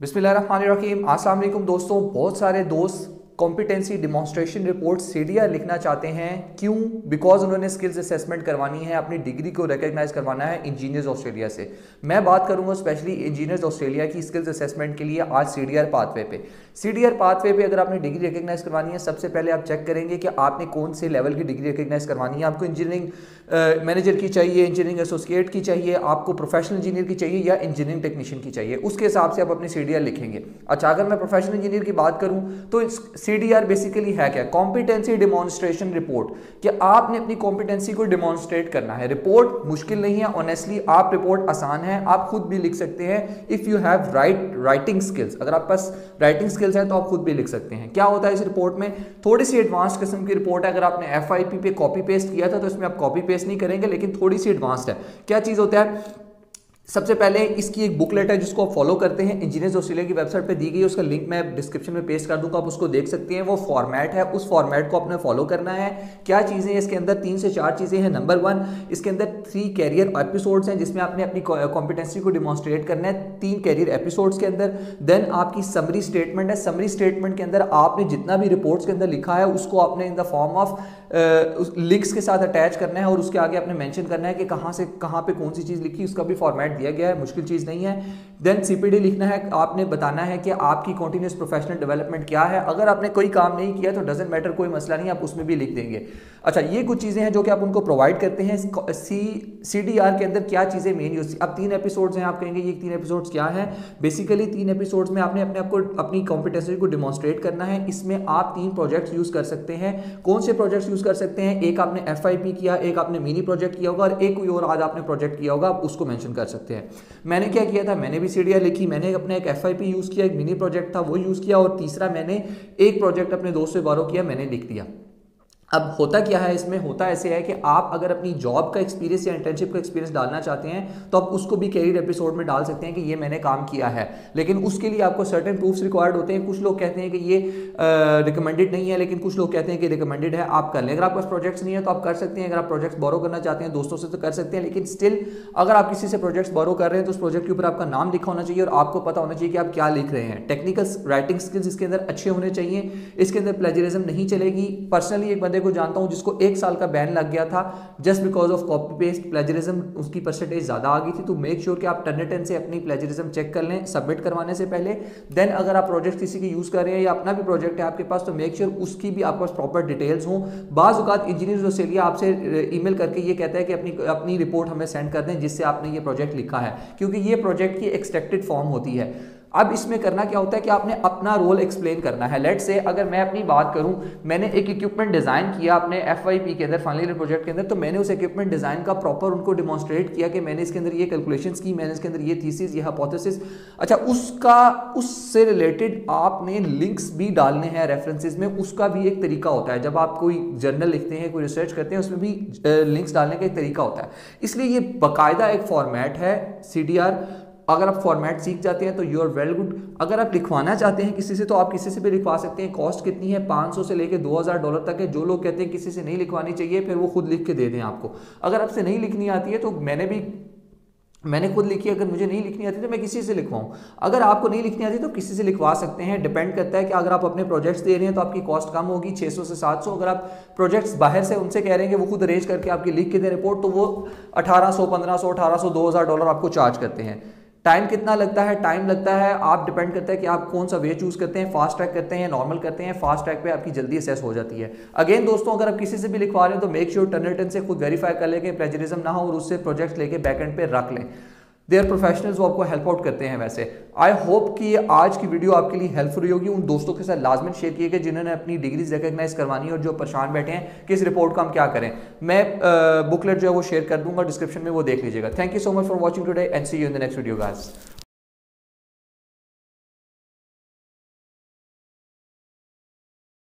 बिस्मिल्लाहिर्रहमानिर्रहीम। अस्सलाम वालेकुम दोस्तों। बहुत सारे दोस्त कॉम्पिटेंसी डिमॉन्स्ट्रेशन रिपोर्ट सीडीआर लिखना चाहते हैं। क्यों? बिकॉज उन्होंने स्किल्स असेसमेंट करवानी है, अपनी डिग्री को रिकॉग्नाइज करवाना है इंजीनियर्स ऑस्ट्रेलिया से। मैं बात करूंगा स्पेशली इंजीनियर्स ऑस्ट्रेलिया की स्किल्स असेसमेंट के लिए आज सीडीआर पाथवे पे। सीडीआर पाथवे पे अगर आपने डिग्री रिकॉग्नाइज करवानी है, सबसे पहले आप चेक करेंगे कि आपने कौन से लेवल की डिग्री रिकॉग्नाइज करवानी है। आपको इंजीनियरिंग मैनेजर की चाहिए, इंजीनियरिंग एसोसिएट की चाहिए, आपको प्रोफेशनल इंजीनियर की चाहिए या इंजीनियरिंग टेक्नीशियन की चाहिए। उसके हिसाब से आप अपनी सीडीआर लिखेंगे। अच्छा, अगर मैं प्रोफेशनल इंजीनियर की बात करूं तो सीडीआर बेसिकली है क्या? कॉम्पिटेंसी डिमॉन्स्ट्रेशन रिपोर्ट, कि आपने अपनी कॉम्पिटेंसी को डिमॉन्स्ट्रेट करना है। रिपोर्ट मुश्किल नहीं है, ऑनेस्टली आप रिपोर्ट आसान है, आप खुद भी लिख सकते हैं if you have writing skills. अगर आप पास राइटिंग स्किल्स है तो आप खुद भी लिख सकते हैं। क्या होता है इस रिपोर्ट में? थोड़ी सी एडवांस किस्म की रिपोर्ट है। अगर आपने एफआईपी पे कॉपी पेस्ट किया था तो इसमें आप कॉपी पेस्ट नहीं करेंगे, लेकिन थोड़ी सी एडवांस्ड है। क्या चीज होता है? सबसे पहले इसकी एक बुकलेट है जिसको आप फॉलो करते हैं, इंजीनियर्स ऑस्ट्रेलिया की वेबसाइट पे दी गई है, उसका लिंक मैं डिस्क्रिप्शन में पेस्ट कर दूंगा, आप उसको देख सकते हैं। वो फॉर्मेट है, उस फॉर्मेट को आपने फॉलो करना है। क्या चीज़ें इसके अंदर? 3 से 4 चीज़ें हैं। नंबर 1, इसके अंदर 3 कैरियर एपिसोड्स हैं जिसमें आपने अपनी कॉम्पिटेंसी को डिमॉन्स्ट्रेट करना है 3 कैरियर एपिसोड्स के अंदर। देन आपकी समरी स्टेटमेंट है। समरी स्टेटमेंट के अंदर आपने जितना भी रिपोर्ट्स के अंदर लिखा है उसको आपने in the form of links के साथ अटैच करना है और उसके आगे आपने मेंशन करना है कि कहाँ से कहाँ पे कौन सी चीज़ लिखी, उसका भी फॉर्मेट दिया गया है, मुश्किल चीज़ नहीं है। देन सीपीडी लिखना है, आपने बताना है कि आपकी कंटिन्यूअस प्रोफेशनल डेवलपमेंट क्या है। अगर आपने कोई काम नहीं किया तो डजंट मैटर, कोई मसला नहीं, आप उसमें भी लिख देंगे। अच्छा, ये कुछ चीज़ें हैं जो कि आप उनको प्रोवाइड करते हैं। सीडीआर के अंदर क्या चीज़ें मेन यूज, अब 3 एपिसोड्स हैं, आप कहेंगे ये 3 एपिसोड्स क्या है? बेसिकली 3 एपिसोड्स में आपने अपने आप को अपनी कॉम्पिटेंसी को डिमॉन्स्ट्रेट करना है। इसमें आप 3 प्रोजेक्ट्स यूज कर सकते हैं। कौन से प्रोजेक्ट्स यूज कर सकते हैं? एक आपने एफआईपी किया, एक आपने मिनी प्रोजेक्ट किया होगा और एक कोई और आज आपने प्रोजेक्ट किया होगा, आप उसको मेंशन कर सकते हैं। मैंने क्या किया था? मैंने भी सीडीआर लिखी, मैंने अपने एक एफआईपी यूज किया, एक मिनी प्रोजेक्ट था वो यूज किया और तीसरा मैंने एक प्रोजेक्ट अपने दोस्त से बारो किया, मैंने लिख दिया। अब होता क्या है इसमें? होता ऐसे है कि आप अगर अपनी जॉब का एक्सपीरियंस या इंटर्नशिप का एक्सपीरियंस डालना चाहते हैं तो आप उसको भी कैरियर एपिसोड में डाल सकते हैं कि ये मैंने काम किया है, लेकिन उसके लिए आपको सर्टेन प्रूफ्स रिक्वायर्ड होते हैं। कुछ लोग कहते हैं कि ये रिकमेंडेड नहीं है, लेकिन कुछ लोग कहते हैं कि रिकमेंडेड है, आप कर लें। अगर आपके पास प्रोजेक्ट्स नहीं है तो आप कर सकते हैं। अगर आप प्रोजेक्ट्स बोरो करना चाहते हैं दोस्तों से तो कर सकते हैं, लेकिन स्टिल अगर आप किसी से प्रोजेक्ट्स बोरो कर रहे हैं तो उस प्रोजेक्ट के ऊपर आपका नाम लिखा होना चाहिए और आपको पता होना चाहिए कि आप क्या लिख रहे हैं। टेक्निकल राइटिंग स्किल्स इसके अंदर अच्छे होने चाहिए। इसके अंदर प्लेजरिज्म नहीं चलेगी। पर्सनली एक बंदे को जानता हूँ जिसको 1 साल का बैन लग गया था just because of copy paste plagiarism, उसकी परसेंटेज ज्यादा आ गई थी। तो मेक श्योर कि आप टर्निटन से अपनी प्लेजरिज्म चेक कर लें सबमिट करवाने से पहले। देन अगर आप प्रोजेक्ट किसी की यूज कर रहे हैं या अपना भी प्रोजेक्ट है आपके पास तो मेक श्योर उसकी भी आपके पास प्रॉपर डिटेल्स हों। बाज़ औक़ात इंजीनियर्स ऑस्ट्रेलिया आपसे ईमेल करके ये कहता है कि अपनी रिपोर्ट हमें सेंड कर दें जिससे आपने ये प्रोजेक्ट लिखा है, क्योंकि ये प्रोजेक्ट की एक्सट्रैक्टेड फॉर्म होती है। अब इसमें करना क्या होता है कि आपने अपना रोल एक्सप्लेन करना है। लेट्स से अगर मैं अपनी बात करूं, मैंने एक इक्विपमेंट डिजाइन किया अपने एफवाईपी के अंदर, फाइनल ईयर प्रोजेक्ट के अंदर, तो मैंने उस इक्विपमेंट डिजाइन का प्रॉपर उनको डिमॉन्स्ट्रेट किया कि मैंने इसके अंदर ये कैलकुलेशंस की, मैंने इसके अंदर ये थीसिस, ये हाइपोथेसिस। अच्छा, उससे रिलेटेड आपने लिंक्स भी डालने हैं रेफरेंसेस में, उसका भी एक तरीका होता है। जब आप कोई जर्नल लिखते हैं, कोई रिसर्च करते हैं, उसमें भी लिंक्स डालने का एक तरीका होता है। इसलिए ये बाकायदा एक फॉर्मेट है सीडीआर। अगर आप फॉर्मेट सीख जाते हैं तो यू आर वेल गुड। अगर आप लिखवाना चाहते हैं किसी से तो आप किसी से भी लिखवा सकते हैं। कॉस्ट कितनी है? $500 से लेकर $2000 तक है। जो लोग कहते हैं किसी से नहीं लिखवानी चाहिए, फिर वो खुद लिख के दे दें आपको। अगर आपसे नहीं लिखनी आती है तो मैंने खुद लिखी, अगर मुझे नहीं लिखनी आती तो मैं किसी से लिखवाऊं। अगर आपको नहीं लिखनी आती तो किसी से लिखवा सकते हैं। डिपेंड करता है कि अगर आप अपने प्रोजेक्ट्स दे रहे हैं तो आपकी कॉस्ट कम होगी 600 से 700। अगर आप प्रोजेक्ट्स बाहर से उनसे कह रहे हैं कि वो खुद अरेंज करके आपकी लिख के दें रिपोर्ट, तो वो 1800, 1500, 1800, $2000 आपको चार्ज करते हैं। टाइम कितना लगता है? टाइम लगता है, आप डिपेंड करता है कि आप कौन सा वे चूज करते हैं, फास्ट ट्रैक करते हैं, नॉर्मल करते हैं। फास्ट ट्रैक पे आपकी जल्दी असेस हो जाती है। अगेन दोस्तों, अगर आप किसी से भी लिखवा रहे हैं तो मेक श्योर टर्निटन से खुद वेरीफाई कर लें कि प्लेजरिज्म ना हो और उससे प्रोजेक्ट लेके बैकएंड पे रख लें। दे आर प्रोफेशनल्स, वो आपको हेल्प आउट करते हैं। वैसे आई होप कि आज की वीडियो आपके लिए हेल्पफुल होगी। उन दोस्तों के साथ लाजमन शेयर किए जिन्होंने अपनी डिग्रीज रिकॉग्नाइज करवानी है और जो परेशान बैठे हैं कि इस रिपोर्ट का हम क्या करें। मैं बुकलेट जो है वो शेयर कर दूंगा डिस्क्रिप्शन में, वो देख लीजिएगा। Thank you so much for watching today and see you in the next video guys.